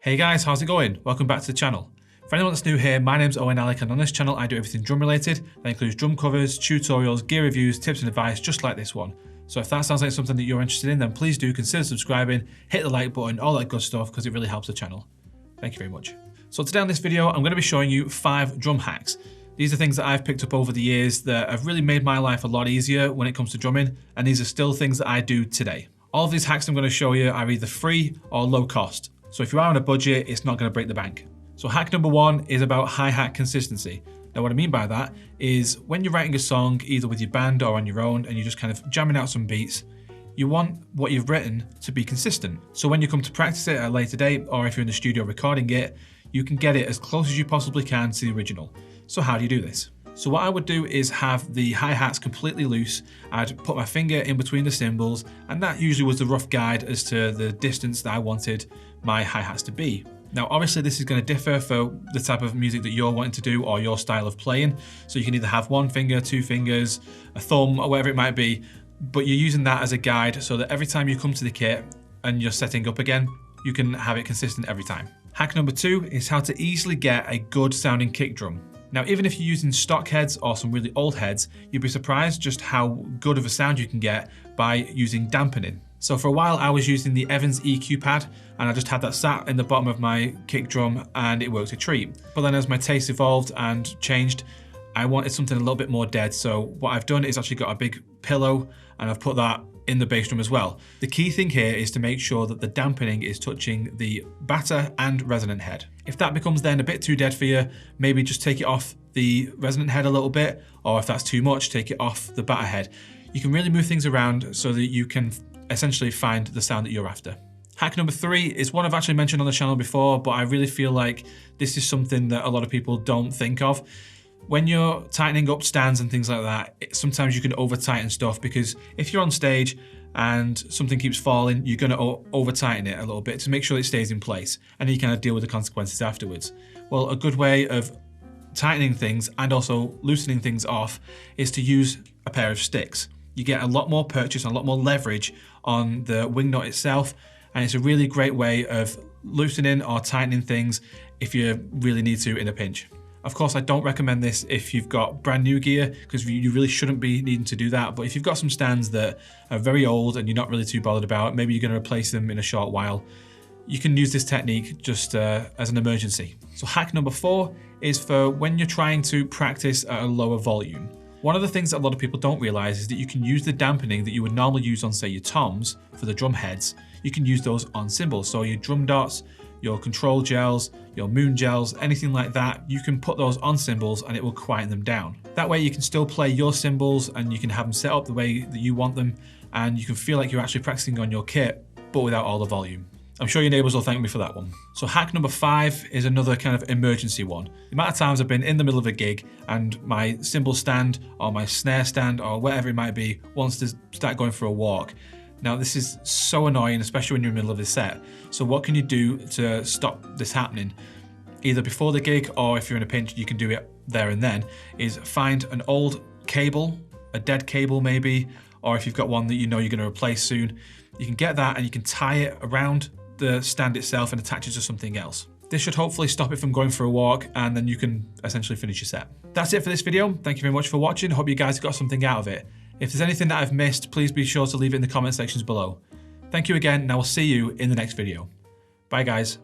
Hey guys, how's it going? Welcome back to the channel. For anyone that's new here, my name's OwenAlec, and on this channel I do everything drum related. That includes drum covers, tutorials, gear reviews, tips and advice just like this one. So if that sounds like something that you're interested in, then please do consider subscribing, hit the like button, all that good stuff, because it really helps the channel. Thank you very much. So today on this video, I'm going to be showing you 5 drum hacks. These are things that I've picked up over the years that have really made my life a lot easier when it comes to drumming, and these are still things that I do today. All of these hacks I'm going to show you are either free or low cost. So if you are on a budget, it's not going to break the bank. So hack number 1 is about hi-hat consistency. Now what I mean by that is when you're writing a song, either with your band or on your own, and you're just kind of jamming out some beats, you want what you've written to be consistent. So when you come to practice it at a later date, or if you're in the studio recording it, you can get it as close as you possibly can to the original. So how do you do this? So what I would do is have the hi-hats completely loose. I'd put my finger in between the cymbals, and that usually was the rough guide as to the distance that I wanted my hi-hats to be. Now obviously this is going to differ for the type of music that you're wanting to do or your style of playing. So you can either have 1 finger, 2 fingers, a thumb, or whatever it might be, but you're using that as a guide so that every time you come to the kit and you're setting up again, you can have it consistent every time. Hack number 2 is how to easily get a good sounding kick drum. Now, even if you're using stock heads or some really old heads, you'd be surprised just how good of a sound you can get by using dampening. So for a while I was using the Evans EQ pad, and I just had that sat in the bottom of my kick drum and it worked a treat. But then as my taste evolved and changed, I wanted something a little bit more dead. So what I've done is actually got a big pillow and I've put that in the bass drum as well. The key thing here is to make sure that the dampening is touching the batter and resonant head. If that becomes then a bit too dead for you, maybe just take it off the resonant head a little bit, or if that's too much, take it off the batter head. You can really move things around so that you can essentially find the sound that you're after. Hack number 3 is one I've actually mentioned on the channel before, but I really feel like this is something that a lot of people don't think of. When you're tightening up stands and things like that, sometimes you can over tighten stuff, because if you're on stage and something keeps falling, you're going to over tighten it a little bit to make sure it stays in place, and then you kind of deal with the consequences afterwards. Well, a good way of tightening things and also loosening things off is to use a pair of sticks. You get a lot more purchase and a lot more leverage on the wing nut itself, and it's a really great way of loosening or tightening things if you really need to in a pinch. Of course, I don't recommend this if you've got brand new gear, because you really shouldn't be needing to do that. But if you've got some stands that are very old and you're not really too bothered about, maybe you're going to replace them in a short while, you can use this technique just as an emergency. So hack number 4 is for when you're trying to practice at a lower volume. One of the things that a lot of people don't realize is that you can use the dampening that you would normally use on, say, your toms for the drum heads. You can use those on cymbals. So your drum dots, your control gels, your moon gels, anything like that, you can put those on cymbals and it will quieten them down. That way you can still play your cymbals and you can have them set up the way that you want them, and you can feel like you're actually practicing on your kit, but without all the volume. I'm sure your neighbors will thank me for that one. So hack number 5 is another kind of emergency one. The amount of times I've been in the middle of a gig and my cymbal stand or my snare stand or whatever it might be wants to start going for a walk. Now this is so annoying, especially when you're in the middle of the set. So what can you do to stop this happening? Either before the gig, or if you're in a pinch, you can do it there and then, is find an old cable, a dead cable maybe, or if you've got one that you know you're going to replace soon, you can get that and you can tie it around the stand itself and attach it to something else. This should hopefully stop it from going for a walk, and then you can essentially finish your set. That's it for this video. Thank you very much for watching. Hope you guys got something out of it. If there's anything that I've missed, please be sure to leave it in the comment sections below. Thank you again, and I will see you in the next video. Bye guys.